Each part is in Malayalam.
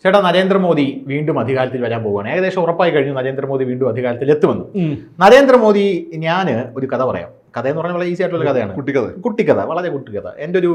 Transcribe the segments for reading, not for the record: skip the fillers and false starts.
ചേട്ടാ, നരേന്ദ്രമോദി വീണ്ടും അധികാരത്തിൽ വരാൻ പോവുകയാണ്. ഏകദേശം ഉറപ്പായി കഴിഞ്ഞു നരേന്ദ്രമോദി വീണ്ടും അധികാരത്തിൽ എത്തുമെന്ന്. നരേന്ദ്രമോദി, ഞാൻ ഒരു കഥ പറയാം. കഥ എന്ന് പറഞ്ഞാൽ വളരെ ഈസി ആയിട്ടുള്ള കഥയാണ്. കുട്ടിക്കഥ, വളരെ കുട്ടിക്കഥ. എൻ്റെ ഒരു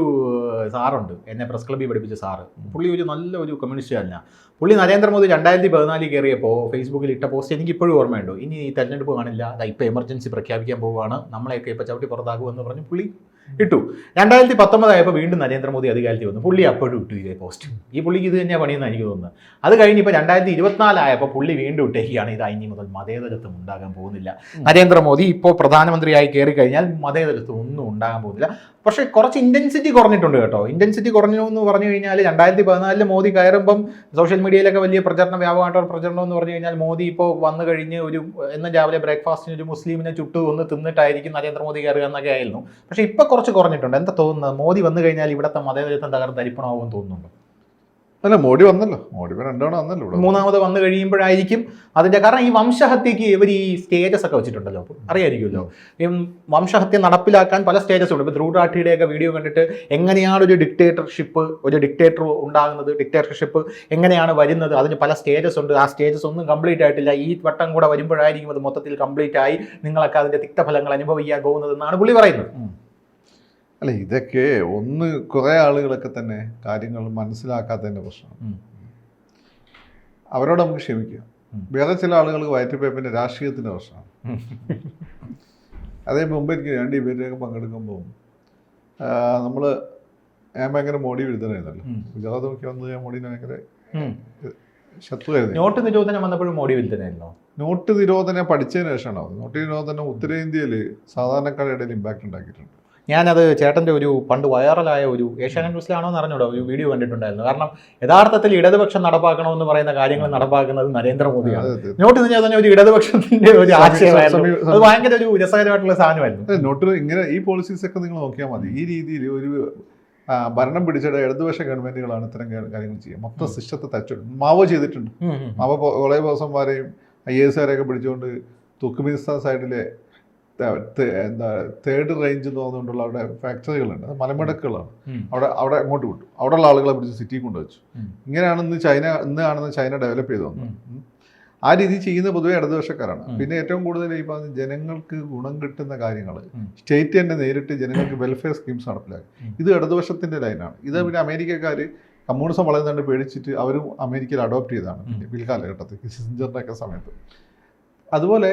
സാറുണ്ട്, എന്നെ പ്രസ് ക്ലബ്ബിൽ പഠിപ്പിച്ച സാറ്. പുള്ളി ഒരു നല്ല ഒരു കമ്മ്യൂണിസ്റ്റുകാരനാണ്. പുള്ളി നരേന്ദ്രമോദി 2014 കയറിയപ്പോൾ ഫേസ്ബുക്കിൽ ഇട്ട പോസ്റ്റ് എനിക്ക് ഇപ്പോഴും ഓർമ്മയുണ്ട്. ഇനി ഈ തെരഞ്ഞെടുപ്പ് കാണില്ല, ഇപ്പോൾ എമർജൻസി പ്രഖ്യാപിക്കാൻ പോവുകയാണ്, നമ്മളെയൊക്കെ ഇപ്പോൾ ചവിട്ടി പുറത്താക്കുമെന്ന് പറഞ്ഞ് പുള്ളി ഇട്ടു. 2019 ആയപ്പോൾ വീണ്ടും നരേന്ദ്രമോദി അധികാരത്തിൽ വന്നു. പുള്ളി അപ്പോഴും ഇട്ടു ഇതേ പോസ്റ്റ്. ഈ പുള്ളിക്ക് ഇത് തന്നെയാണ് പണിയെന്ന് എനിക്ക് തോന്നുന്നത്. അത് കഴിഞ്ഞ് ഇപ്പോൾ 2024 ആയപ്പോൾ പുള്ളി വീണ്ടും ഇട്ടേക്കുകയാണ്, ഇത് ഇനി മുതൽ മതേതരത്വം ഉണ്ടാകാൻ പോകുന്നില്ല. നരേന്ദ്രമോദി ഇപ്പോൾ പ്രധാനമന്ത്രിയായി കയറി കഴിഞ്ഞാൽ മതേതരത്വം ഒന്നും ഉണ്ടാകാൻ പോകുന്നില്ല. പക്ഷേ കുറച്ച് ഇൻറ്റൻസിറ്റി കുറഞ്ഞിട്ടുണ്ട് കേട്ടോ. ഇൻറ്റൻസിറ്റി കുറഞ്ഞു എന്ന് പറഞ്ഞു കഴിഞ്ഞാൽ 2014 മോദി കയറുമ്പം സോഷ്യൽ മീഡിയയിലൊക്കെ വലിയ പ്രചരണം, വ്യാപകമായിട്ടുള്ള പ്രചരണം എന്ന് പറഞ്ഞു കഴിഞ്ഞാൽ മോദി ഇപ്പോൾ വന്നു കഴിഞ്ഞ് എന്നും രാവിലെ ബ്രേക്ക്ഫാസ്റ്റിന് ഒരു മുസ്ലിമിനെ ചുട്ടു ഒന്ന് തിന്നിട്ടായിരിക്കും നരേന്ദ്രമോദി കയറുക എന്നൊക്കെ ആയിരുന്നു. പക്ഷേ ഇപ്പോൾ കുറച്ച് കുറഞ്ഞിട്ടുണ്ട്. എന്താ തോന്നുന്നത്? മോദി വന്നു കഴിഞ്ഞാൽ ഇവിടുത്തെ മതേതരത്വം തകർന്ന് തരിപ്പണമാകുമെന്ന് തോന്നുന്നുണ്ടോ? അല്ല, മോഡി വന്നല്ലോ, മോഡി 2 തവണ വന്നല്ലോ. മൂന്നാമത് വന്നു കഴിയുമ്പോഴായിരിക്കും അതിൻ്റെ കാരണം. ഈ വംശഹത്യക്ക് ഇവർ ഈ സ്റ്റേജസ് ഒക്കെ വെച്ചിട്ടുണ്ടല്ലോ, അറിയായിരിക്കുമല്ലോ. ഈ വംശഹത്യ നടപ്പിലാക്കാൻ പല സ്റ്റേജസ് ഉണ്ട്. ഇപ്പോൾ ധ്രുവ് റാഠിയുടെയൊക്കെ വീഡിയോ കണ്ടിട്ട് എങ്ങനെയാണ് ഒരു ഡിക്റ്റേറ്റർ ഉണ്ടാകുന്നത്, ഡിക്റ്റേറ്റർഷിപ്പ് എങ്ങനെയാണ് വരുന്നത്, അതിന് പല സ്റ്റേജസ് ഉണ്ട്. ആ സ്റ്റേജസ് ഒന്നും കംപ്ലീറ്റ് ആയിട്ടില്ല. ഈ വട്ടം കൂടെ വരുമ്പോഴായിരിക്കും അത് മൊത്തത്തിൽ കംപ്ലീറ്റ് ആയി നിങ്ങളൊക്കെ അതിൻ്റെ തിക്തഫലങ്ങൾ അനുഭവിക്കാൻ പോകുന്നതെന്നാണ് പുള്ളി പറയുന്നത്. അല്ല, ഇതൊക്കെ കുറേ ആളുകളൊക്കെ തന്നെ കാര്യങ്ങൾ മനസ്സിലാക്കാത്തതിൻ്റെ പ്രശ്നമാണ്. അവരോട് നമുക്ക് ക്ഷമിക്കാം. വേറെ ചില ആളുകൾ വയറ്റുപേപ്പിൻ്റെ രാഷ്ട്രീയത്തിൻ്റെ പ്രശ്നമാണ്. അതേ മുമ്പ് എനിക്ക് 2 ഡിബേറ്റിലൊക്കെ പങ്കെടുക്കുമ്പോൾ ഞാൻ ഭയങ്കര മോഡി വിരുദ്ധനായിരുന്നല്ലോ. ഗുജറാത്ത് മുഖ്യമന്ത്രി ഞാൻ മോഡിനെ ഭയങ്കര ശത്രുവായിരുന്നു. നോട്ട് നിരോധനം വന്നപ്പോഴും മോഡി വിരുദ്ധനായിരുന്നോ? നോട്ട് നിരോധനം പഠിച്ചതിന് ശേഷമാണ്. നോട്ട് നിരോധനം ഉത്തരേന്ത്യയിൽ സാധാരണക്കാരുടെ ഇടയിൽ ഇമ്പാക്റ്റ് ഉണ്ടാക്കിയിട്ടുണ്ട്. ഞാനത് ചേട്ടൻ്റെ ഒരു പണ്ട് വൈറലായ ഒരു ഏഷ്യാനെറ്റ് ന്യൂസിലാണോ എന്ന് അറിഞ്ഞൂടോ ഒരു വീഡിയോ കണ്ടിട്ടുണ്ടായിരുന്നു. കാരണം യഥാർത്ഥത്തിൽ ഇടതുപക്ഷം നടപ്പാക്കണമെന്ന് പറയുന്ന കാര്യങ്ങൾ നടപ്പാക്കുന്നത് നരേന്ദ്രമോദിയാണ്. നോട്ട് നിരോധനം ഒരു ഇടതുപക്ഷത്തിന്റെ ഒരു ആശയമായിരുന്നു. അത് ഭയങ്കര ഒരു രസകരമായിട്ടുള്ള സാധനമായിരുന്നു. നോട്ട് ഇങ്ങനെ ഈ പോളിസീസ് ഒക്കെ നിങ്ങൾ നോക്കിയാൽ മതി. ഈ രീതിയിൽ ഒരു ഭരണം പിടിച്ചിട്ട് ഇടതുപക്ഷ ഗവൺമെന്റുകളാണ് ഇത്തരം കാര്യങ്ങൾ ചെയ്യുക. മൊത്തം സിസ്റ്റത്തെ തച്ചുണ്ട്. മാവോ ചെയ്തിട്ടുണ്ട്. മാവോ കൊളേ ബോസന്മാരെയും IAS പിടിച്ചുകൊണ്ട് തുർക്ക്മെനിസ്ഥാൻ സൈഡിലെ തേർഡ് റേഞ്ച് എന്ന് പറഞ്ഞുകൊണ്ടുള്ള അവിടെ ഫാക്ടറികളുണ്ട്. അത് മലമുടക്കുകളാണ്. അവിടെ അങ്ങോട്ട് വിട്ടു. അവിടെയുള്ള ആളുകളെ പിടിച്ച് സിറ്റി കൊണ്ടുവച്ചു. ഇങ്ങനെയാണ് ഇന്ന് കാണുന്ന ചൈന ഡെവലപ്പ് ചെയ്തു വന്നത്. ആ രീതി ചെയ്യുന്ന പൊതുവെ ഇടതുപക്ഷക്കാരാണ്. പിന്നെ ഏറ്റവും കൂടുതൽ ഈ പറഞ്ഞ ജനങ്ങൾക്ക് ഗുണം കിട്ടുന്ന കാര്യങ്ങൾ സ്റ്റേറ്റ് തന്നെ നേരിട്ട് ജനങ്ങൾക്ക് വെൽഫെയർ സ്കീംസ് നടപ്പിലാക്കി. ഇത് ഇടതുപക്ഷത്തിന്റെ ലൈനാണ്. ഇത് പിന്നെ അമേരിക്കക്കാർ കമ്മ്യൂണിസം വളരുന്നുണ്ട് പേടിച്ചിട്ട് അവരും അമേരിക്കയിൽ അഡോപ്റ്റ് ചെയ്തതാണ് പിൽക്കാലഘട്ടത്തിൽ കിസിഞ്ചറിൻ്റെ ഒക്കെ സമയത്ത്. അതുപോലെ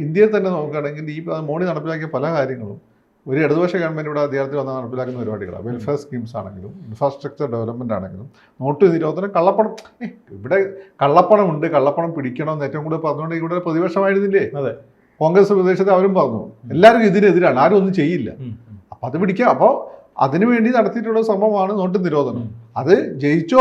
ഇന്ത്യയിൽ തന്നെ നോക്കുകയാണെങ്കിൽ ഈ മോഡി നടപ്പിലാക്കിയ പല കാര്യങ്ങളും ഒരു ഇടതുപക്ഷ ഗവൺമെൻറ് ഇവിടെ അധികാരത്തിൽ വന്നാൽ നടപ്പിലാക്കുന്ന പരിപാടികളാണ്. വെൽഫെയർ സ്കീംസ് ആണെങ്കിലും ഇൻഫ്രാസ്ട്രക്ചർ ഡെവലപ്മെൻറ്റ് ആണെങ്കിലും നോട്ട് നിരോധനം, കള്ളപ്പണം. ഇവിടെ കള്ളപ്പണമുണ്ട്, കള്ളപ്പണം പിടിക്കണമെന്ന് ഏറ്റവും കൂടുതൽ പറഞ്ഞുകൊണ്ട് ഇവിടെ പ്രതിപക്ഷമായിരുന്നില്ലേ? അതെ, കോൺഗ്രസ് പ്രദേശത്ത് അവരും പറഞ്ഞു എല്ലാവരും ഇതിനെതിരാണ്, ആരും ഒന്നും ചെയ്യില്ല. അപ്പം അത് പിടിക്കുക. അപ്പോൾ അതിനുവേണ്ടി നടത്തിയിട്ടുള്ള ശ്രമമാണ് നോട്ട് നിരോധനം. അത് ജയിച്ചോ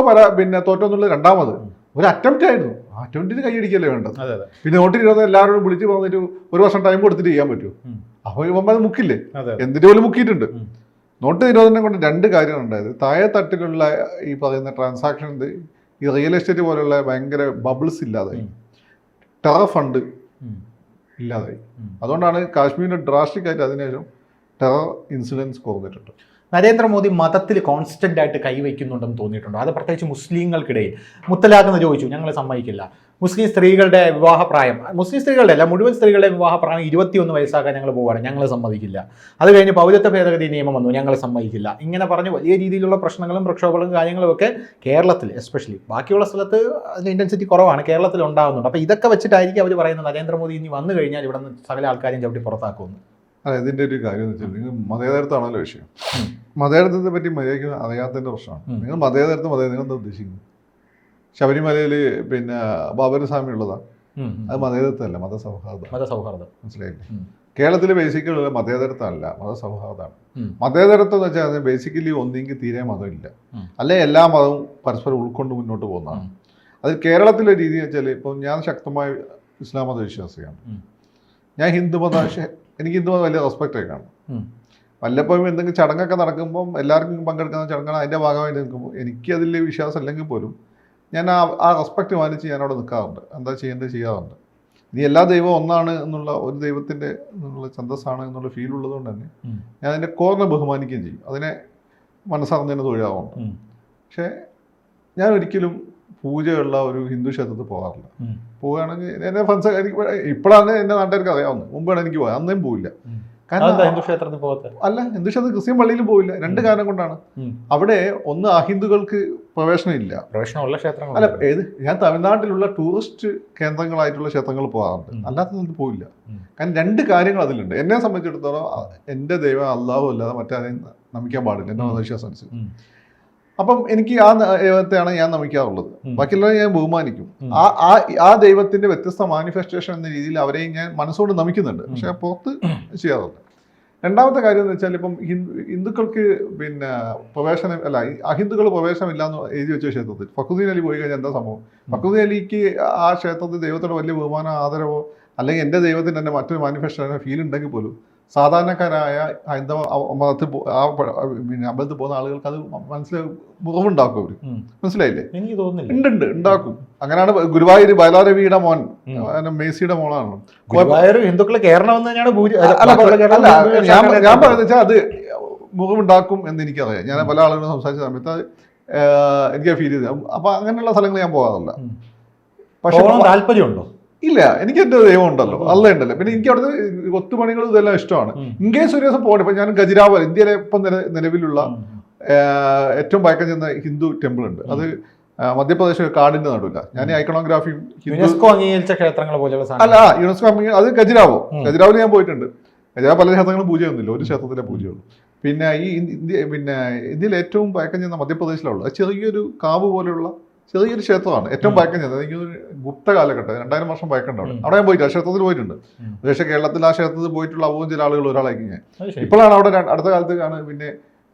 തോറ്റോ എന്നുള്ളത് രണ്ടാമത് ഒരു അറ്റംപ്റ്റ് ആയിരുന്നു. ആ അറ്റംപ്റ്റിന് കൈയടിക്കല്ലേ വേണ്ടത്. പിന്നെ നോട്ട് നിരോധനം എല്ലാവരോടും വിളിച്ച് പറഞ്ഞിട്ട് 1 വർഷം ടൈം കൊടുത്തിട്ട് ചെയ്യാൻ പറ്റുമോ? അപ്പോൾ ഇവന്മാർ മുക്കില്ലേ? എന്തിൻ്റെ പോലും മുക്കിയിട്ടുണ്ട്. നോട്ട് നിരോധനം കൊണ്ട് 2 കാര്യങ്ങളുണ്ടായത്. താഴെ തട്ടിലുള്ള ഈ പറയുന്ന ട്രാൻസാക്ഷൻ, ഈ റിയൽ എസ്റ്റേറ്റ് പോലുള്ള ഭയങ്കര ബബിൾസ് ഇല്ലാതായി, ടെറർ ഫണ്ട് ഇല്ലാതായി. അതുകൊണ്ടാണ് കാശ്മീരിൻ്റെ ഡ്രാസ്റ്റിക് ആയിട്ട് അതിനുശേഷം ടെറർ ഇൻസിഡൻസ് കുറഞ്ഞിട്ടുണ്ട്. നരേന്ദ്രമോദി മതത്തിൽ കോൺസ്റ്റന്റ് ആയിട്ട് കൈവയ്ക്കുന്നുണ്ടെന്ന് തോന്നിയിട്ടുണ്ടോ? അത് പ്രത്യേകിച്ച് മുസ്ലിങ്ങൾക്കിടയിൽ. മുത്തലാഖെന്ന് ചോദിച്ചു, ഞങ്ങൾ സമ്മതിക്കില്ല. മുസ്ലിം സ്ത്രീകളുടെ വിവാഹപ്രായം, മുസ്ലിം സ്ത്രീകളുടെ അല്ല മുഴുവൻ സ്ത്രീകളുടെ വിവാഹപ്രായം 21 വയസ്സാക്കാൻ ഞങ്ങൾ പോവുകയാണ്, ഞങ്ങൾ സമ്മതിക്കില്ല. അത് കഴിഞ്ഞ് പൗരത്വ ഭേദഗതി നിയമം വന്നു, ഞങ്ങൾ സമ്മതിക്കില്ല. ഇങ്ങനെ പറഞ്ഞ് വലിയ രീതിയിലുള്ള പ്രശ്നങ്ങളും പ്രക്ഷോഭങ്ങളും കാര്യങ്ങളും ഒക്കെ കേരളത്തിൽ, എസ്പെഷ്യലി ബാക്കിയുള്ള സ്ഥലത്ത് അതിൻ്റെ ഇൻറ്റൻസിറ്റി കുറവാണ്, കേരളത്തിൽ ഉണ്ടാകുന്നുണ്ട്. അപ്പോൾ ഇതൊക്കെ വെച്ചിട്ടായിരിക്കും അവർ പറയുന്നത് നരേന്ദ്രമോദി ഇനി വന്നു കഴിഞ്ഞാൽ ഇവിടെ നിന്ന് സകല ആൾക്കാരെയും ചവിട്ടി പുറത്താക്കുമെന്ന്. അല്ല, ഇതിൻ്റെ ഒരു കാര്യം എന്ന് വെച്ചാൽ നിങ്ങൾ മതേതരത്വമാണല്ലോ വിഷയം. മതേതരത്വത്തെ പറ്റി മര്യാദയ്ക്ക് അറിയാത്തതിൻ്റെ പ്രശ്നമാണ്. നിങ്ങൾ മതേതരത്വം നിങ്ങൾ എന്താ ഉദ്ദേശിക്കുന്നത്? ശബരിമലയിൽ പിന്നെ ബാബരി സ്വാമി ഉള്ളതാണ്. അത് മതേതരത്വമല്ല, മതസൗഹാർദ്ദം. മനസ്സിലായില്ലേ? കേരളത്തിൽ ബേസിക്കലി മതേതരത്വമല്ല, മതസൗഹാർദ്ദമാണ്. മതേതരത്വം എന്ന് വെച്ചാൽ ബേസിക്കലി ഒന്നെങ്കിൽ തീരെ മതമില്ല, അല്ലെ എല്ലാ മതവും പരസ്പരം ഉൾക്കൊണ്ട് മുന്നോട്ട് പോകുന്നതാണ്. അത് കേരളത്തിലെ രീതി എന്ന് വെച്ചാൽ ഇപ്പം ഞാൻ ശക്തമായ ഇസ്ലാം മത വിശ്വാസിയാണ്. ഞാൻ എനിക്ക് ഹിന്ദുമതം വലിയ റെസ്പെക്റ്റൊക്കെ കാണും. വല്ലപ്പോഴും എന്തെങ്കിലും ചടങ്ങൊക്കെ നടക്കുമ്പം എല്ലാവർക്കും പങ്കെടുക്കുന്ന ചടങ്ങാണ്, അതിൻ്റെ ഭാഗമായിട്ട് നിൽക്കുമ്പോൾ എനിക്കതിൽ വിശ്വാസം അല്ലെങ്കിൽ പോലും ഞാൻ ആ റെസ്പെക്റ്റ് മാനിച്ച് ഞാനവിടെ നിൽക്കാറുണ്ട്. എന്താ ചെയ്യേണ്ടത് ചെയ്യാറുണ്ട്. ഇനി എല്ലാ ദൈവവും ഒന്നാണ് എന്നുള്ള ഒരു ദൈവത്തിൻ്റെ എന്നുള്ള ഛന്തസ്സാണ് എന്നുള്ള ഫീൽ ഉള്ളതുകൊണ്ട് തന്നെ ഞാൻ അതിൻ്റെ കോറിനെ ബഹുമാനിക്കുകയും ചെയ്യും. അതിനെ മനസ്സറിഞ്ഞതിന് തൊഴിലാവുന്നുണ്ട്. പക്ഷേ ഞാൻ ഒരിക്കലും പൂജയുള്ള ഒരു ഹിന്ദു ക്ഷേത്രത്തിൽ പോകാറില്ല. പോവുകയാണെങ്കിൽ എന്നെ ഫ്രണ്ട്സ് എനിക്ക് ഇപ്പോഴാണ് എന്റെ നാട്ടുകാർക്ക് അറിയാവുന്നത്, മുമ്പാണ് എനിക്ക് പോയത്, അന്നേം പോവില്ല. കാരണം ഹിന്ദു ക്ഷേത്രത്തിൽ അല്ല, ഹിന്ദു ക്ഷേത്രത്തിൽ ക്രിസ്ത്യൻ പള്ളിയിലും പോവില്ല. 2 കാരണം കൊണ്ടാണ്. അവിടെ ഒന്ന് അഹിന്ദുക്കൾക്ക് പ്രവേശനം ഇല്ല. അല്ല, ഞാൻ തമിഴ്നാട്ടിലുള്ള ടൂറിസ്റ്റ് കേന്ദ്രങ്ങളായിട്ടുള്ള ക്ഷേത്രങ്ങൾ പോകാറുണ്ട്, അല്ലാത്തത് പോവില്ല. കാരണം 2 കാര്യങ്ങൾ അതിലുണ്ട്. എന്നെ സംബന്ധിച്ചിടത്തോളം എന്റെ ദൈവം അല്ലാഹു അല്ലാതെ മറ്റാരെയും നമിക്കാൻ പാടില്ല, എന്റെ മതവിശ്വാസം അനുസരിച്ച്. അപ്പം എനിക്ക് ആ ദൈവത്തെയാണ് ഞാൻ നമിക്കാറുള്ളത്, ബാക്കിയുള്ളവരെ ഞാൻ ബഹുമാനിക്കും. ആ ദൈവത്തിന്റെ വ്യത്യസ്ത മാനിഫെസ്റ്റേഷൻ എന്ന രീതിയിൽ അവരെയും ഞാൻ മനസ്സുകൊണ്ട് നമിക്കുന്നുണ്ട്, പക്ഷെ പുറത്ത് ചെയ്യാറില്ല. രണ്ടാമത്തെ കാര്യം എന്ന് വെച്ചാൽ ഇപ്പം ഹിന്ദുക്കൾക്ക് പിന്നെ പ്രവേശനം അല്ല, അഹിന്ദുക്കൾ പ്രവേശനമില്ല എന്ന് എഴുതി വെച്ച ക്ഷേത്രത്തിൽ ഫക്രുദ്ദീൻ അലി പോയി കഴിഞ്ഞാൽ എന്താ സംഭവം? ഫക്രുദ്ദീൻ അലിക്ക് ആ ക്ഷേത്രത്തിൽ ദൈവത്തോട് വലിയ ബഹുമാനോ ആദരവോ അല്ലെങ്കിൽ എൻ്റെ ദൈവത്തിന് തന്നെ മറ്റൊരു മാനിഫെസ്റ്റേഷനോ ഫീൽ ഉണ്ടെങ്കിൽ പോലും സാധാരണക്കാരായ ഹൈന്ദവ മതത്തിൽ പിന്നെ അമ്പലത്തിൽ പോകുന്ന ആളുകൾക്ക് അത് മുഖമുണ്ടാക്കും. അവര് മനസ്സിലായില്ലേ? എനിക്ക് തോന്നുന്നില്ല. ഉണ്ട്, ഉണ്ടാക്കും. അങ്ങനെയാണ് ഗുരുവായൂർ ബൈലാരവിയുടെ മോൻ മേസിയുടെ മോളാണ്. ഹിന്ദുക്കളെ കേരളമെന്ന് തന്നെയാണ് ഞാൻ പറയുന്നത് വെച്ചാൽ അത് മുഖമുണ്ടാക്കും എന്ന് എനിക്കറിയാം. ഞാൻ പല ആളുകളും സംസാരിച്ച സമയത്ത് എനിക്ക് ഫീൽ ചെയ്ത്. അപ്പൊ അങ്ങനെയുള്ള സ്ഥലങ്ങൾ ഞാൻ പോകാറില്ല. പക്ഷെ താല്പര്യമുണ്ടോ? ഇല്ല, എനിക്ക് എൻ്റെ ദൈവം ഉണ്ടല്ലോ, അല്ല ഉണ്ടല്ലോ. പിന്നെ എനിക്ക് അവിടുത്തെ ഒത്തുപണികൾ ഇതെല്ലാം ഇഷ്ടമാണ്. ഇൻകേസ് ഒരു ദിവസം പോകണം. ഇപ്പൊ ഞാൻ ഖജുരാഹോ, ഇന്ത്യയിലെ ഇപ്പം നിലവിലുള്ള ഏറ്റവും പഴക്കം ചെന്ന ഹിന്ദു ടെമ്പിൾ ഉണ്ട്. അത് മധ്യപ്രദേശ് കാടിന്റെ നടുവില്ല. ഞാൻ ഈ ഐക്കണോഗ്രാഫിയും യുനെസ്കോ അംഗീകരിച്ച ക്ഷേത്രങ്ങൾ പോലെയുള്ള അല്ല, യുനെസ്കോ അത് ഖജുരാഹോയിൽ ഞാൻ പോയിട്ടുണ്ട്. ഖജുരാഹോ പല ക്ഷേത്രങ്ങളും പൂജയൊന്നുമില്ല, ഒരു ക്ഷേത്രത്തിലെ പൂജയുള്ളൂ. പിന്നെ ഈ ഇന്ത്യയിൽ ഏറ്റവും പഴക്കം ചെന്ന മധ്യപ്രദേശിലുള്ള ചെറിയൊരു കാവ് പോലെയുള്ള ചെറിയൊരു ക്ഷേത്രമാണ് ഏറ്റവും പഴക്കം ചെന്നത്. എനിക്ക് ഗുപ്ത കാലഘട്ടം 2000 വർഷം പഴക്കമുണ്ട് അവിടെ ഞാൻ പോയിട്ട് ആ ക്ഷേത്രത്തിൽ പോയിട്ടുണ്ട്. പക്ഷേ കേരളത്തിൽ ആ ക്ഷേത്രത്തിൽ പോയിട്ടുള്ള അപൂർവം ചില ആളുകൾ ഒരാളായിരിക്കും ഞാൻ. ഇപ്പോഴാണ് അവിടെ അടുത്ത കാലത്ത് പിന്നെ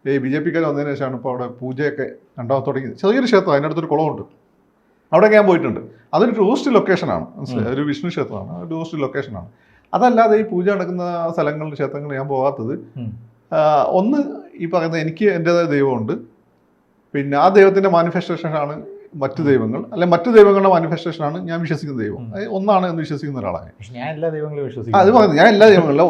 ഈ BJP-ക്കാർ വന്നതിന് ശേഷമാണ് ഇപ്പോൾ അവിടെ പൂജയൊക്കെ രണ്ടാമത് തുടങ്ങിയത്. ചെറിയൊരു ക്ഷേത്രം, അതിൻ്റെ അടുത്തൊരു കുളമുണ്ട്, അവിടെയൊക്കെ ഞാൻ പോയിട്ടുണ്ട്. അതൊരു ടൂറിസ്റ്റ് ലൊക്കേഷനാണ്, മനസ്സിലായി, ഒരു വിഷ്ണു ക്ഷേത്രമാണ്, ടൂറിസ്റ്റ് ലൊക്കേഷനാണ്. അതല്ലാതെ ഈ പൂജ നടക്കുന്ന സ്ഥലങ്ങളിൽ ക്ഷേത്രങ്ങളിൽ ഞാൻ പോകാത്തത് ഒന്ന് ഈ പറയുന്ന എനിക്ക് എൻ്റെതായ ദൈവമുണ്ട്, പിന്നെ ആ ദൈവത്തിൻ്റെ മാനിഫെസ്റ്റേഷനാണ് മറ്റു ദൈവങ്ങൾ, അല്ലെ മറ്റു ദൈവങ്ങളുടെ മാനിഫെസ്റ്റേഷനാണ് ഞാൻ വിശ്വസിക്കുന്ന ദൈവം. ഒന്നാണ് എന്ന് വിശ്വസിക്കുന്ന ഒരാളാണ് ഞാൻ. എല്ലാ ദൈവങ്ങളും അത് പറയുന്നത് ഞാൻ എല്ലാ ദൈവങ്ങളിലും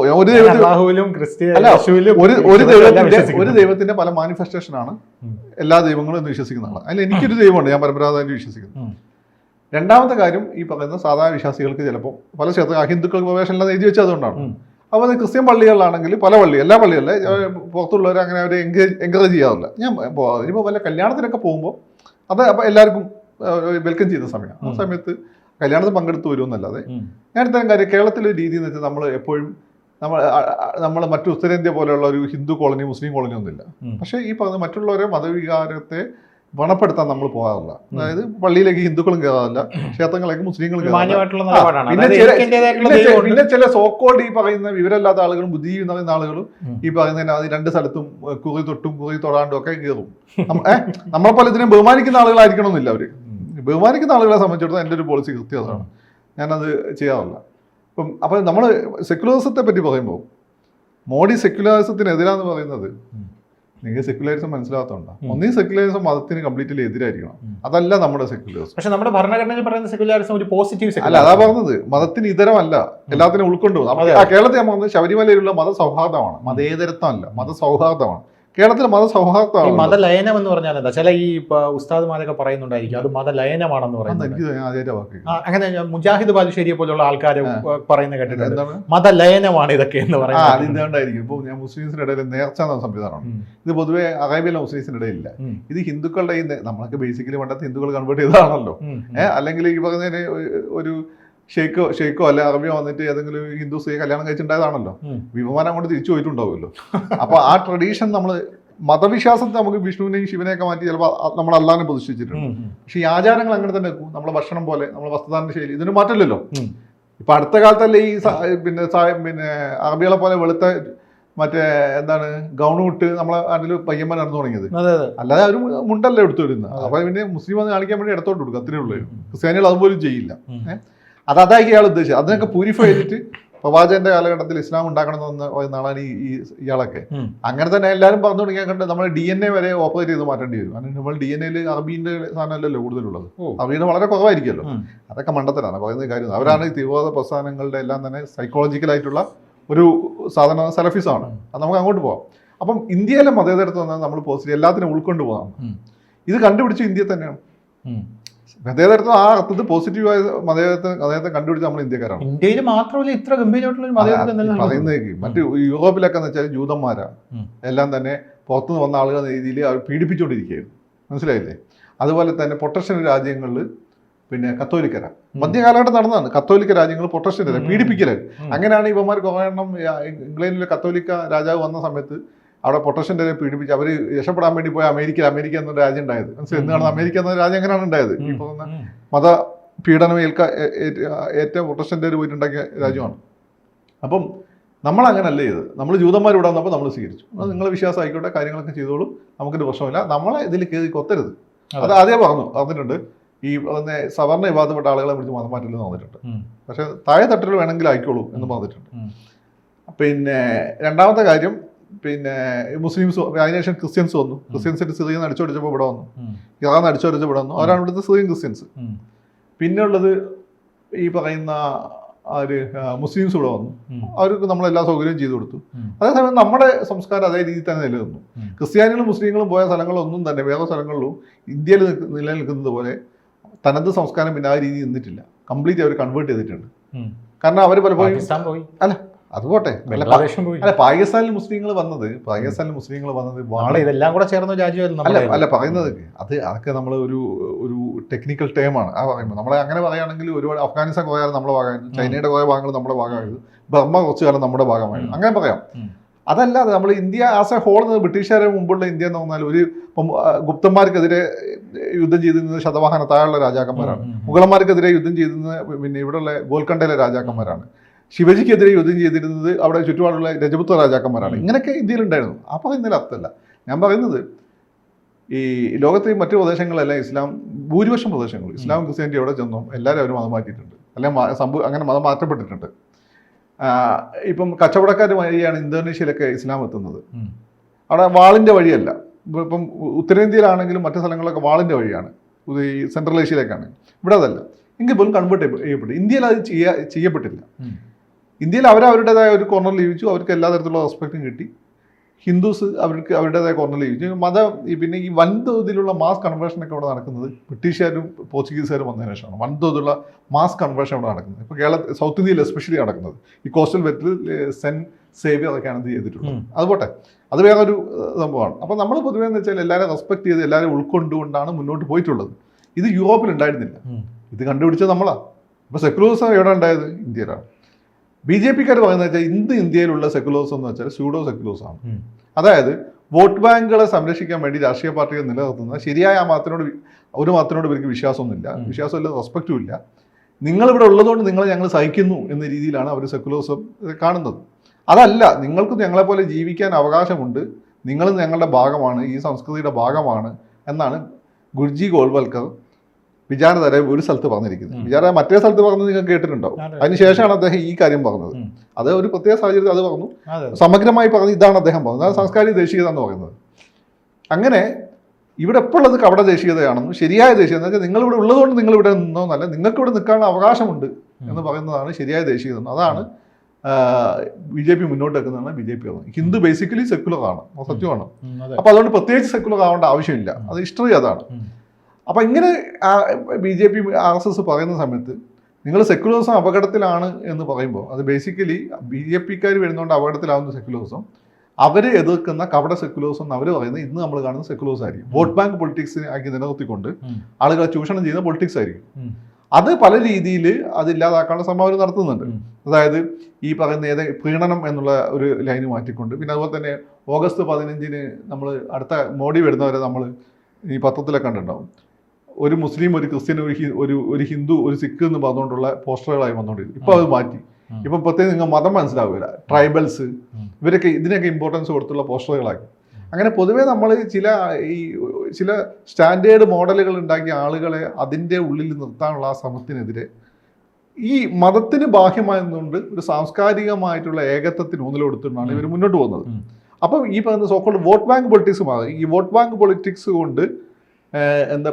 ഒരു ദൈവത്തിന്റെ പല മാനിഫെസ്റ്റേഷനാണ് എല്ലാ ദൈവങ്ങളും എന്ന് വിശ്വസിക്കുന്ന ആളാണ്. അതിൽ എനിക്കൊരു ദൈവമുണ്ട്, ഞാൻ പരമ്പരാഗതമായിട്ട് വിശ്വസിക്കുന്നു. രണ്ടാമത്തെ കാര്യം ഈ പറയുന്ന സാധാരണ വിശ്വാസികൾക്ക് ചിലപ്പോൾ പല ക്ഷേത്ര ഹിന്ദുക്കൾക്ക് പ്രവേശനം എഴുതി വെച്ചത് അതുകൊണ്ടാണ്. അപ്പോൾ അത് ക്രിസ്ത്യൻ പള്ളികളിലാണെങ്കിൽ പല പള്ളി, എല്ലാ പള്ളിയല്ലേ, പുറത്തുള്ളവരെ അങ്ങനെ അവരെ എൻകറേജ് ചെയ്യാറില്ല. ഞാൻ ഇനിയിപ്പോൾ വല്ല കല്യാണത്തിനൊക്കെ പോകുമ്പോൾ അത് അപ്പോൾ എല്ലാവർക്കും വെൽക്കം ചെയ്യുന്ന സമയമാണ്. ആ സമയത്ത് കല്യാണത്തിൽ പങ്കെടുത്ത് വരുമെന്നല്ലാതെ ഞാൻ ഇത്തരം കാര്യം കേരളത്തിലെ രീതി എന്ന് വെച്ചാൽ നമ്മൾ എപ്പോഴും നമ്മൾ മറ്റു ഉത്തരേന്ത്യ പോലെയുള്ള ഒരു ഹിന്ദു കോളനി മുസ്ലിം കോളനി ഒന്നുമില്ല. പക്ഷേ ഈ പറഞ്ഞ മറ്റുള്ളവരെ മതവികാരത്തെ വ്രണപ്പെടുത്താൻ നമ്മൾ പോകാറില്ല. അതായത് പള്ളിയിലേക്ക് ഹിന്ദുക്കളും കയറാറില്ല, ക്ഷേത്രങ്ങളിലേക്ക് മുസ്ലിങ്ങളും പിന്നെ ചില സോക്കോൾഡ് ഈ പറയുന്ന വിവരമില്ലാത്ത ആളുകളും ബുദ്ധി എന്ന് പറയുന്ന ആളുകളും ഈ പറയുന്നതിന് അത് 2 സ്ഥലത്തും കുറി തൊട്ടും കുറി തൊടാണ്ടും ഒക്കെ കയറും. നമ്മളെ പോലെ ഇതിനെ ബഹുമാനിക്കുന്ന ആളുകളായിരിക്കണം എന്നില്ല. അവര് ബഹുമാനിക്കുന്ന ആളുകളെ സംബന്ധിച്ചിടത്തോളം എൻ്റെ ഒരു പോളിസി കൃത്യം അതാണ്, ഞാനത് ചെയ്യാറില്ല. അപ്പം നമ്മൾ സെക്യുലറിസത്തെ പറ്റി പറയുമ്പോൾ മോഡി സെക്യുലറിസത്തിനെതിരാന്ന് പറയുന്നത് നിങ്ങൾക്ക് സെക്യുലറിസം മനസ്സിലാകത്തോണ്ടാ. ഒന്നീ സെക്യുലറിസം മതത്തിന് കംപ്ലീറ്റ്ലി എതിരായിരിക്കണം, അതല്ല നമ്മുടെ സെക്യുലറിസം. പക്ഷെ നമ്മുടെ ഭരണഘടനയിൽ പറയുന്ന സെക്യുലറിസം ഒരു പോസിറ്റീവ് അല്ല, അതാ പറഞ്ഞത് മതത്തിന് ഇതരമല്ല, എല്ലാത്തിനും ഉൾക്കൊണ്ടുപോകും. കേരളത്തിൽ ഞാൻ പറഞ്ഞത് ശബരിമലയിലുള്ള മതസൗഹാർദ്ദമാണ്, മതേതരത്വമല്ല, മതസൗഹാർദ്ദമാണ്. കേരളത്തിൽ മതസൗഹാർദ്ദമാണ്. മതലയനം എന്ന് പറഞ്ഞാൽ എന്താ? ചില ഈ ഉസ്താദ്മാരൊക്കെ പറയുന്നുണ്ടായിരിക്കും അത് മതലയനമാണെന്ന് പറയുന്നത്. അങ്ങനെ മുജാഹിദ് ബാലുശ്ശേരിയെ പോലുള്ള ആൾക്കാർ പറയുന്ന കേട്ടിട്ടുണ്ട്, മതലയനമാണ് ഇതൊക്കെ എന്ന് പറയുന്നത്. അത് എന്തുകൊണ്ടായിരിക്കും? ഇപ്പോൾ ഞാൻ മുസ്ലിംസിന്റെ ഇടയിൽ നേർച്ച എന്ന സംവിധാനമാണ്. ഇത് പൊതുവെ അറേബ്യയിലെ മുസ്ലിംസിന്റെ ഇടയിലില്ല. ഇത് ഹിന്ദുക്കളുടെ നമ്മളൊക്കെ ബേസിക്കലി പണ്ടത്തെ ഹിന്ദുക്കൾ കൺവേർട്ട് ചെയ്തതാണല്ലോ. അല്ലെങ്കിൽ ഈ പറഞ്ഞതിന് ഒരു ഷെയ്ക്കോ അല്ലെ അറബിയോ വന്നിട്ട് ഏതെങ്കിലും ഹിന്ദു സ്ത്രീയെ കല്യാണം കഴിച്ചിട്ടുണ്ടായതാണല്ലോ, വിമാനം കൊണ്ട് തിരിച്ചു പോയിട്ടുണ്ടാവുമല്ലോ. അപ്പൊ ആ ട്രഡീഷൻ നമ്മൾ മതവിശ്വാസത്തെ നമുക്ക് വിഷ്ണുവിനെയും ശിവനെയൊക്കെ മാറ്റി ചിലപ്പോൾ നമ്മൾ അള്ളാഹിനെ പ്രതിഷ്ഠിച്ചിട്ടുണ്ട്. പക്ഷെ ഈ ആചാരങ്ങൾ അങ്ങനെ തന്നെ വെക്കും. നമ്മളെ ഭക്ഷണം പോലെ, നമ്മളെ വസ്ത്രധാരണ ശൈലി, ഇതിന് മാറ്റില്ലല്ലോ. ഇപ്പൊ അടുത്ത കാലത്തല്ലേ ഈ പിന്നെ അറബികളെ പോലെ വെളുത്ത മറ്റേ എന്താണ് ഗൗൺ ഇട്ട് നമ്മളെ നാട്ടിൽ പയ്യന്മാർ നടന്നു തുടങ്ങിയത്. അല്ലാതെ അവർ മുണ്ടല്ലേ എടുത്തു വരുന്നത്. അപ്പൊ പിന്നെ മുസ്ലിം അത് കാണിക്കാൻ വേണ്ടി ഇടത്തോട്ട് കൊടുക്കും, അത്രേ ഉള്ളൂ. ക്രിസ്ത്യാനികൾ അതുപോലും ചെയ്യില്ല. അതായിരിക്കും ഇയാൾ ഉദ്ദേശിച്ചത്. അതിനൊക്കെ പ്യൂരിഫൈ ചെയ്തിട്ട് പ്രവാചകന്റെ കാലഘട്ടത്തിൽ ഇസ്ലാം ഉണ്ടാക്കണമെന്ന് നാളാണ് ഇയാളൊക്കെ. അങ്ങനെ തന്നെ എല്ലാവരും പറഞ്ഞു തുടങ്ങിയാൽ കണ്ട് നമ്മൾ DNA വരെ ഓപ്പറേറ്റ് ചെയ്ത് മാറ്റേണ്ടി വരും. കാരണം നമ്മൾ DNA അറബീന്റെ സാധനമല്ലല്ലോ കൂടുതലുള്ളത്, അറബീന്റെ വളരെ കുറവായിരിക്കുമല്ലോ. അതൊക്കെ മണ്ടത്തരാണ് പറയുന്ന കാര്യം. അവരാണ് ഈ തീവ്രവാദ പ്രസ്ഥാനങ്ങളുടെ എല്ലാം തന്നെ സൈക്കോളജിക്കലായിട്ടുള്ള ഒരു സാധനം സലഫിസമാണ്. അത് നമുക്ക് അങ്ങോട്ട് പോകാം. അപ്പം ഇന്ത്യയിലെ മതേതരത്വം എന്നാൽ നമ്മൾ പോസിറ്റീവ് എല്ലാത്തിനും ഉൾക്കൊണ്ട് പോകാം. ഇത് കണ്ടുപിടിച്ച ഇന്ത്യ തന്നെയാണ്. മതേതരത്വം ആ അർത്ഥത്തിൽ പോസിറ്റീവായ മതേതരത്തെ കണ്ടുപിടിച്ച് നമ്മൾ ഇന്ത്യക്കാരാണ്. ഇന്ത്യയിൽ മാത്രമല്ല ഇത്ര ഗംഭീരമായിട്ടുള്ള പറയുന്നേക്ക് മറ്റ് യൂറോപ്പിലൊക്കെ എന്ന് വെച്ചാൽ ജൂതന്മാരാ എല്ലാം തന്നെ പുറത്തുനിന്ന് വന്ന ആളുകൾ രീതിയിൽ അവർ പീഡിപ്പിച്ചുകൊണ്ടിരിക്കുകയായിരുന്നു, മനസ്സിലായില്ലേ? അതുപോലെ തന്നെ പ്രൊട്ടക്ഷൻ രാജ്യങ്ങളിൽ പിന്നെ കത്തോലിക്കരാ മധ്യകാലഘട്ടം നടന്നതാണ്. കത്തോലിക്ക രാജ്യങ്ങൾ പ്രൊട്ടക്ഷൻ പീഡിപ്പിക്കലാണ്. അങ്ങനെയാണ് ഇവന്മാർ കുറേ എണ്ണം ഇംഗ്ലണ്ടിലെ കത്തോലിക്ക രാജാവ് വന്ന സമയത്ത് അവിടെ പ്രൊട്ടക്ഷൻ്റെ പീഡിപ്പിച്ച് അവർ രക്ഷപ്പെടാൻ വേണ്ടി പോയ അമേരിക്ക എന്ന രാജ്യം ഉണ്ടായത്. മനസ്സിലായി? എന്താണ് അമേരിക്ക എന്ന രാജ്യം എങ്ങനെയാണ് ഉണ്ടായത്? ഈ പറയുന്ന മത പീഡനം ഏറ്റവും പ്രൊട്ടക്ഷൻ്റെ പോയിട്ടുണ്ടാക്കിയ രാജ്യമാണ്. അപ്പം നമ്മളങ്ങനല്ല ചെയ്തത്. നമ്മൾ ജൂതന്മാർ ഇവിടെ വന്നപ്പോൾ നമ്മൾ സ്വീകരിച്ചു. അത് നിങ്ങളെ വിശ്വാസം ആയിക്കോട്ടെ, കാര്യങ്ങളൊക്കെ ചെയ്തോളൂ, നമുക്കൊരു പ്രശ്നമില്ല, നമ്മളെ ഇതിൽ കയറി കൊത്തരുത്. അത് ആദ്യം പറഞ്ഞിട്ടുണ്ട്. ഈ സവർണ്ണ വിവാദപ്പെട്ട ആളുകളെ വിളിച്ച് മതം മാറ്റില്ലെന്ന് പറഞ്ഞിട്ടുണ്ട്. പക്ഷെ താഴെ തട്ടിൽ വേണമെങ്കിൽ ആയിക്കോളൂ എന്ന് പറഞ്ഞിട്ടുണ്ട്. പിന്നെ രണ്ടാമത്തെ കാര്യം, പിന്നെ മുസ്ലിംസ് അതിനുശേഷം ക്രിസ്ത്യൻസ് വന്നു. ക്രിസ്ത്യൻസിന്റെ സിറിയൻ അടിച്ചോടിച്ചപ്പോൾ ഇവിടെ വന്നു, ഇറാൻ അടിച്ചോടിച്ചപ്പോൾ ഇവിടെ വന്നു. അവരാണ് ഇവിടുത്തെ സിറിയൻ ക്രിസ്ത്യൻസ്. പിന്നെ ഉള്ളത് ഈ പറയുന്ന മുസ്ലിംസ് ഇവിടെ വന്നു. അവർക്ക് നമ്മളെല്ലാ സൗകര്യവും ചെയ്തു കൊടുത്തു. അതേസമയം നമ്മുടെ സംസ്കാരം അതേ രീതിയിൽ തന്നെ നിലനിന്നു. ക്രിസ്ത്യാനികളും മുസ്ലിങ്ങളും പോയ സ്ഥലങ്ങളൊന്നും തന്നെ വേറെ സ്ഥലങ്ങളിലും ഇന്ത്യയിൽ നിലനിൽക്കുന്നത് പോലെ തനത് സംസ്കാരം പിന്നെ ആ രീതി നിന്നിട്ടില്ല. കംപ്ലീറ്റ് അവർ കൺവേർട്ട് ചെയ്തിട്ടുണ്ട്. കാരണം അവർ പലപ്പോഴും അല്ല അതുപോട്ടെ അല്ല പാകിസ്ഥാനിൽ മുസ്ലിങ്ങൾ വന്നത് ഇതെല്ലാം കൂടെ ചേർന്ന രാജ്യമല്ല അല്ല പറയുന്നത്. അതൊക്കെ നമ്മൾ ഒരു ടെക്നിക്കൽ ടേമാണ് ആ പറയുമ്പോൾ. നമ്മളെ അങ്ങനെ പറയുകയാണെങ്കിൽ ഒരുപാട് അഫ്ഗാനിസ്ഥാൻ കുറേ കാലം നമ്മുടെ ഭാഗമായിരുന്നു, ചൈനയുടെ കുറേ ഭാഗങ്ങൾ നമ്മുടെ ഭാഗമായിരുന്നു, ബർമ്മ കുറച്ചു കാലം നമ്മുടെ ഭാഗമായിരുന്നു, അങ്ങനെ പറയാം. അതല്ലാതെ നമ്മൾ ഇന്ത്യ ആസ് എ ഹോൾ ബ്രിട്ടീഷുകാരെ മുമ്പുള്ള ഇന്ത്യ എന്ന് പറഞ്ഞാൽ ഒരു ഗുപ്തന്മാർക്കെതിരെ യുദ്ധം ചെയ്തിരുന്നത് ശതവാഹന താഴെയുള്ള രാജാക്കന്മാരാണ്. മുഗളന്മാർക്കെതിരെ യുദ്ധം ചെയ്തിരുന്നത് പിന്നെ ഇവിടെയുള്ള ഗോൽക്കണ്ടയിലെ രാജാക്കന്മാരാണ്. ശിവജിക്കെതിരെ യുദ്ധം ചെയ്തിരുന്നത് അവിടെ ചുറ്റുപാടുള്ള രജപുത്ര രാജാക്കന്മാരാണ്. ഇങ്ങനെയൊക്കെ ഇന്ത്യയിലുണ്ടായിരുന്നു. ആ പറയുന്നതിൽ അർത്ഥമല്ല. ഞാൻ പറയുന്നത് ഈ ലോകത്തെ മറ്റു പ്രദേശങ്ങളെല്ലാം ഇസ്ലാം ഭൂരിപക്ഷം പ്രദേശങ്ങൾ ഇസ്ലാം ക്രിസ്ത്യാനിറ്റി എവിടെ ചെന്നോ എല്ലാവരും അവർ മതം മാറ്റിയിട്ടുണ്ട്, അല്ലെങ്കിൽ അങ്ങനെ മതം മാറ്റപ്പെട്ടിട്ടുണ്ട്. ഇപ്പം കച്ചവടക്കാർ വഴിയാണ് ഇന്തോനേഷ്യയിലൊക്കെ ഇസ്ലാം എത്തുന്നത്. അവിടെ വാളിൻ്റെ വഴിയല്ല. ഇപ്പം ഉത്തരേന്ത്യയിലാണെങ്കിലും മറ്റു സ്ഥലങ്ങളിലൊക്കെ വാളിൻ്റെ വഴിയാണ്. ഈ സെൻട്രൽ ഏഷ്യയിലേക്കാണ്. ഇവിടെ അതല്ല. എങ്കിൽ പോലും കൺവേർട്ട് ചെയ്യപ്പെട്ടു. ഇന്ത്യയിൽ അത് ചെയ്യപ്പെട്ടില്ല. ഇന്ത്യയിൽ അവരവരുടേതായ ഒരു കോർണറിൽ ജീവിച്ചു. അവർക്ക് എല്ലാ തരത്തിലുള്ള റെസ്പെക്റ്റും കിട്ടി. ഹിന്ദുസ് അവർക്ക് അവരുടേതായ കോർണറിൽ ജീവിച്ചു. പിന്നെ ഈ വൻതോതിലുള്ള മാസ് കൺവേർഷനൊക്കെ ഇവിടെ നടക്കുന്നത് ബ്രിട്ടീഷുകാരും പോർച്ചുഗീസുകാരും വന്നതിന് ശേഷമാണ് വൻതോതിലുള്ള മാസ് കൺവേർഷൻ ഇവിടെ നടക്കുന്നത്. ഇപ്പോൾ സൗത്ത് ഇന്ത്യയിൽ എസ്പെഷ്യലി നടക്കുന്നത് ഈ കോസ്റ്റൽ ബെൽറ്റിൽ സെൻറ്റ് സേവിയർ ഒക്കെയാണ് ഇത് ചെയ്തിട്ടുള്ളത്. അതുപോട്ടെ, അത് വേറൊരു സംഭവമാണ്. അപ്പോൾ നമ്മൾ പൊതുവേ എന്ന് വെച്ചാൽ എല്ലാവരും റെസ്പെക്ട് ചെയ്ത് എല്ലാവരും ഉൾക്കൊണ്ടുകൊണ്ടാണ് മുന്നോട്ട് പോയിട്ടുള്ളത്. ഇത് യൂറോപ്പിൽ ഉണ്ടായിരുന്നില്ല. ഇത് കണ്ടുപിടിച്ചത് നമ്മളാണ്. ഇപ്പോൾ സെക്കുലറിസം എവിടെ ഉണ്ടായത്? ഇന്ത്യയിലാണ്. BJP-ക്കാർ പറയുന്നത് വെച്ചാൽ ഇന്ത്യയിലുള്ള സെക്കുലറിസം എന്ന് വെച്ചാൽ സ്യൂഡോ സെക്കുലറിസമാണ്. അതായത് വോട്ട് ബാങ്കുകളെ സംരക്ഷിക്കാൻ വേണ്ടി രാഷ്ട്രീയ പാർട്ടികൾ നിലനിർത്തുന്ന ശരിയായ ആ മതത്തിനോട് ഇവർക്ക് വിശ്വാസമൊന്നുമില്ല, വിശ്വാസമില്ല, റെസ്പെക്റ്റും ഇല്ല. നിങ്ങളിവിടെ ഉള്ളതുകൊണ്ട് നിങ്ങളെ ഞങ്ങൾ സഹിക്കുന്നു എന്ന രീതിയിലാണ് അവർ സെക്കുലറിസം കാണുന്നത്. അതല്ല, നിങ്ങൾക്ക് ഞങ്ങളെപ്പോലെ ജീവിക്കാൻ അവകാശമുണ്ട്, നിങ്ങൾ ഞങ്ങളുടെ ഭാഗമാണ്, ഈ സംസ്കൃതിയുടെ ഭാഗമാണ് എന്നാണ് ഗുർജി ഗോൾവൽക്കർ വിചാരധാര ഒരു സ്ഥലത്ത് പറഞ്ഞിരിക്കുന്നത്. വിചാര മറ്റേ സ്ഥലത്ത് പറഞ്ഞത് നിങ്ങൾ കേട്ടിട്ടുണ്ടാവും. അതിനുശേഷമാണ് അദ്ദേഹം ഈ കാര്യം പറഞ്ഞത്. അത് ഒരു പ്രത്യേക സാഹചര്യത്തിൽ അത് പറഞ്ഞു. സമഗ്രമായി പറഞ്ഞ് ഇതാണ് അദ്ദേഹം പറഞ്ഞത്. അത് സാംസ്കാരിക ദേശീയത എന്ന് പറയുന്നത്. അങ്ങനെ ഇവിടെ എപ്പോൾ ഉള്ളത് കപട ദേശീയതയാണെന്നും ശരിയായ ദേശീയത എന്ന് വെച്ചാൽ നിങ്ങളിവിടെ ഉള്ളതുകൊണ്ട് നിങ്ങളിവിടെ നിന്നോന്നല്ല, നിങ്ങൾക്ക് ഇവിടെ നിൽക്കാനുള്ള അവകാശമുണ്ട് എന്ന് പറയുന്നതാണ് ശരിയായ ദേശീയത. അതാണ് BJP മുന്നോട്ട് വെക്കുന്നതാണ് BJP പറയുന്നത്. ഹിന്ദു ബേസിക്കലി സെക്കുലർ ആണ്, സത്യമാണ്. അപ്പോൾ അതുകൊണ്ട് പ്രത്യേകിച്ച് സെക്കുലർ ആവേണ്ട ആവശ്യമില്ല. അത് ഹിസ്റ്ററി അതാണ്. അപ്പം ഇങ്ങനെ BJP RSS പറയുന്ന സമയത്ത് നിങ്ങൾ സെക്കുലറിസം അപകടത്തിലാണ് എന്ന് പറയുമ്പോൾ അത് ബേസിക്കലി BJP-ക്കാർ വരുന്നതുകൊണ്ട് അപകടത്തിലാവുന്ന സെക്കുലറിസം അവർ എതിർക്കുന്ന കപട സെക്കുലറിസം എന്ന് അവർ പറയുന്നത് ഇന്ന് നമ്മൾ കാണുന്ന സെക്കുലറിസം ആയിരിക്കും. വോട്ട് ബാങ്ക് പൊളിറ്റിക്സിനെ ആക്കി നിലനിർത്തിക്കൊണ്ട് ആളുകളെ ചൂഷണം ചെയ്യുന്ന പൊളിറ്റിക്സ് ആയിരിക്കും. അത് പല രീതിയിൽ അതില്ലാതാക്കാനുള്ള സംഭാവന നടത്തുന്നുണ്ട്. അതായത് ഈ പറയുന്ന പ്രീണനം എന്നുള്ള ഒരു ലൈന് മാറ്റിക്കൊണ്ട്, പിന്നെ അതുപോലെ തന്നെ ഓഗസ്റ്റ് 15-ന് നമ്മൾ അടുത്ത മോഡി വരുന്നവരെ നമ്മൾ ഈ പത്രത്തിലൊക്കെ കണ്ടിട്ടുണ്ടാവും. ഒരു മുസ്ലിം, ഒരു ക്രിസ്ത്യൻ, ഒരു ഹിന്ദു, ഒരു സിഖ് എന്ന് പറഞ്ഞുകൊണ്ടുള്ള പോസ്റ്ററുകളായി വന്നുകൊണ്ടിരിക്കും. ഇപ്പോൾ അത് മാറ്റി. ഇപ്പം പ്രത്യേകം നിങ്ങൾ മതം മനസ്സിലാവില്ല, ട്രൈബൽസ് ഇതിനൊക്കെ ഇമ്പോർട്ടൻസ് കൊടുത്തുള്ള പോസ്റ്ററുകളാക്കി. അങ്ങനെ പൊതുവേ നമ്മൾ ചില സ്റ്റാൻഡേർഡ് മോഡലുകൾ ഉണ്ടാക്കിയ ആളുകളെ അതിൻ്റെ ഉള്ളിൽ നിർത്താനുള്ള ആ ശ്രമത്തിനെതിരെ ഈ മതത്തിന് ബാഹ്യമായതുകൊണ്ട് ഒരു സാംസ്കാരികമായിട്ടുള്ള ഏകത്വത്തിന് ഊന്നൽ കൊടുത്തിട്ടാണ് ഇവർ മുന്നോട്ട് പോകുന്നത്. അപ്പം ഈ പറയുന്ന സോക്കോൾഡ് വോട്ട് ബാങ്ക് പൊളിറ്റിക്സ് മാറി. ഈ വോട്ട് ബാങ്ക് പൊളിറ്റിക്സ് കൊണ്ട്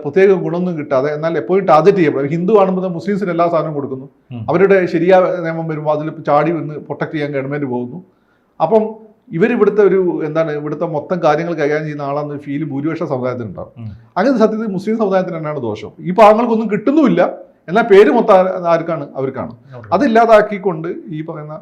പ്രത്യേക ഗുണമൊന്നും കിട്ടാതെ എന്നാൽ എപ്പോഴും ടാർഗറ്റ് ചെയ്യപ്പെടും. ഹിന്ദു ആണെമ്പോൾ മുസ്ലിംസിന് എല്ലാ സാധനവും കൊടുക്കുന്നു. അവരുടെ ശരിയായ നിയമം വരുമ്പോൾ അതിൽ ചാടി വന്ന് പ്രൊട്ടക്ട് ചെയ്യാൻ ഗവൺമെൻറ് പോകുന്നു. അപ്പം ഇവരിവിടുത്തെ ഒരു എന്താണ് ഇവിടുത്തെ മൊത്തം കാര്യങ്ങൾ കൈകാര്യം ചെയ്യുന്ന ആളാണെന്ന് ഫീൽ ഭൂരിപക്ഷ സമുദായത്തിനുണ്ടാവും. അങ്ങനെ സത്യത്തിൽ മുസ്ലിം സമുദായത്തിന് തന്നെയാണ് ദോഷം. ഈ പാവങ്ങൾക്കൊന്നും കിട്ടുന്നുമില്ല, എന്നാൽ പേര് മൊത്തം ആർക്കാണ്? അവർക്കാണ്. അതില്ലാതാക്കിക്കൊണ്ട് ഈ പറയുന്ന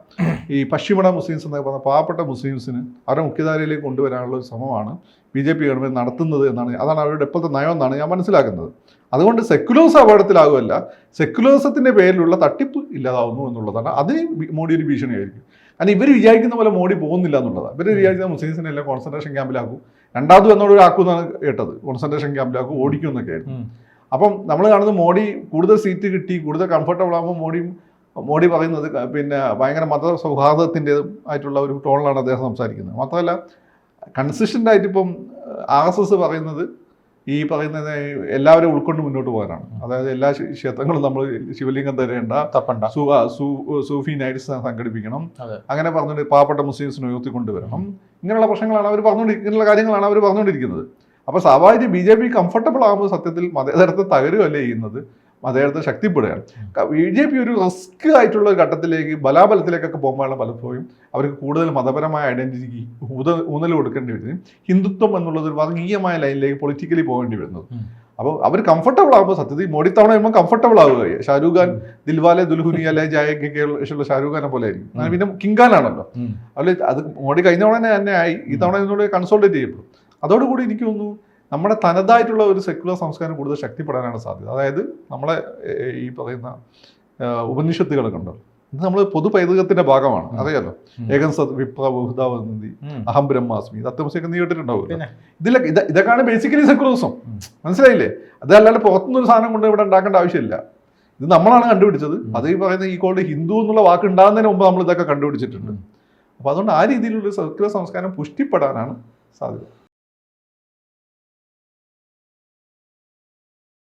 ഈ പശ്ചിമ മുസ്ലിംസ് എന്നൊക്കെ പറഞ്ഞ പാവപ്പെട്ട മുസ്ലിംസിന് അവരുടെ മുഖ്യധാരയിലേക്ക് കൊണ്ടുവരാനുള്ള ഒരു ശ്രമമാണ് BJP ഗവൺമെൻറ് നടത്തുന്നത് എന്നാണ്, അതാണ് അവരുടെ ഇപ്പോഴത്തെ നയം എന്നാണ് ഞാൻ മനസ്സിലാക്കുന്നത്. അതുകൊണ്ട് സെക്യുലേഴ്സ് അപകടത്തിലാകുമല്ല, സെക്യുലേഴ്സത്തിൻ്റെ പേരിലുള്ള തട്ടിപ്പ് ഇല്ലാതാവുന്നു എന്നുള്ളതാണ്. അതിന് മോഡി ഒരു ഭീഷണിയായിരിക്കും. കാരണം ഇവർ വിചാരിക്കുന്ന പോലെ മോഡി പോകുന്നില്ല എന്നുള്ളതാണ്. ഇവർ വിചാരിക്കുന്ന മുസ്ലിംസിനെ എല്ലാം കോൺസെൻട്രേഷൻ ക്യാമ്പിലാക്കും, രണ്ടാമതും എന്നോട് ആക്കുമെന്നാണ് കേട്ടത്, കോൺസെൻട്രേഷൻ ക്യാമ്പിലാക്കും, ഓടിക്കും എന്നൊക്കെ ആയിരുന്നു. അപ്പം നമ്മൾ കാണുന്നത് മോഡി കൂടുതൽ സീറ്റ് കിട്ടി, കൂടുതൽ കംഫർട്ടബിൾ ആകുമ്പോൾ മോഡി പറയുന്നത് പിന്നെ ഭയങ്കര മത സൗഹാർദ്ദത്തിൻ്റെതും ആയിട്ടുള്ള ഒരു ടോണിലാണ് അദ്ദേഹം സംസാരിക്കുന്നത്. മാത്രമല്ല കൺസിസ്റ്റൻ്റ് ആയിട്ട് ഇപ്പം RSS പറയുന്നത് ഈ പറയുന്നത് എല്ലാവരും ഉൾക്കൊണ്ട് മുന്നോട്ട് പോകാനാണ്. അതായത് എല്ലാ ക്ഷേത്രങ്ങളും നമ്മൾ ശിവലിംഗം തരേണ്ട, സൂഫി നൈറ്റ്സ് സംഘടിപ്പിക്കണം, അങ്ങനെ പറഞ്ഞുകൊണ്ട് പാവപ്പെട്ട മുസ്ലിംസിനെ ഉയർത്തിക്കൊണ്ടുവരണം, ഇങ്ങനെയുള്ള പ്രശ്നങ്ങളാണ് അവർ ഇങ്ങനെയുള്ള കാര്യങ്ങളാണ് അവർ പറഞ്ഞുകൊണ്ടിരിക്കുന്നത്. അപ്പോൾ സ്വാഭാവിക BJP കംഫർട്ടബിൾ ആകുമ്പോൾ സത്യത്തിൽ മതേതരത്തെ തകരുകയല്ലേ ചെയ്യുന്നത്, മതേതരത്തെ ശക്തിപ്പെടുകയാണ്. BJP ഒരു റിസ്ക് ആയിട്ടുള്ള ഒരു ഘട്ടത്തിലേക്ക് ബലാബലത്തിലേക്കൊക്കെ പോകുമ്പോഴാണ് പലപ്പോഴും അവർക്ക് കൂടുതൽ മതപരമായ ഐഡന്റിറ്റിക്ക് ഊന്നൽ കൊടുക്കേണ്ടി വരുന്നത്, ഹിന്ദുത്വം എന്നുള്ളത് ഒരു വർഗീയമായ ലൈനിലേക്ക് പൊളിറ്റിക്കലി പോകേണ്ടി വരുന്നത്. അപ്പോൾ അവർ കംഫർട്ടബിൾ ആകുമ്പോൾ സത്യത്തിൽ മോഡി തവണ വരുമ്പോൾ കംഫർട്ടബിൾ ആവുകയായി. ഷാരൂഖ് ഖാൻ ദിൽവാലെ ദുൽഹുനിയ അല്ലെ ജായക്കൊക്കെ ഉള്ള ഷാരൂഖ് ഖാനെ പോലെ ആയിരിക്കും. പിന്നെ കിങ്കാനാണല്ലോ. അതിൽ അത് മോഡി കഴിഞ്ഞ തവണ തന്നെ ആയി, ഈ തവണ ഇതിനോട് കൺസോൾട്ടേറ്റ് ചെയ്യപ്പെടും. അതോടുകൂടി എനിക്ക് തോന്നുന്നു നമ്മുടെ തനതായിട്ടുള്ള ഒരു സെക്യുലർ സംസ്കാരം കൂടുതൽ ശക്തിപ്പെടാനാണ് സാധ്യത. അതായത് നമ്മളെ ഈ പറയുന്ന ഉപനിഷത്തുകളൊക്കെ ഉണ്ടല്ലോ, ഇത് നമ്മൾ പൊതു പൈതൃകത്തിന്റെ ഭാഗമാണ്, അറിയാലോ. ഏകം സത് വിപ്ര ബഹുധാവന്തി അഹം ബ്രഹ്മാസ്മി, തത്വമസിയൊക്കെ നീ കേട്ടിട്ടുണ്ടാവും. ഇതൊക്കെയാണ് ബേസിക്കലി സെക്യുലറിസം, മനസ്സിലായില്ലേ? അതല്ലാണ്ട് പുറത്തുനിന്നൊരു സാധനം കൊണ്ട് ഇവിടെ ഉണ്ടാക്കേണ്ട ആവശ്യമില്ല. ഇത് നമ്മളാണ് കണ്ടുപിടിച്ചത്. അത് ഈ പറയുന്ന ഈ കോൾഡ് ഹിന്ദു എന്നുള്ള വാക്ക് ഉണ്ടാകുന്നതിന് മുമ്പ് നമ്മൾ ഇതൊക്കെ കണ്ടുപിടിച്ചിട്ടുണ്ട്. അപ്പോൾ അതുകൊണ്ട് ആ രീതിയിലുള്ള സെക്യുലർ സംസ്കാരം പുഷ്ടിപ്പെടാനാണ് സാധ്യത.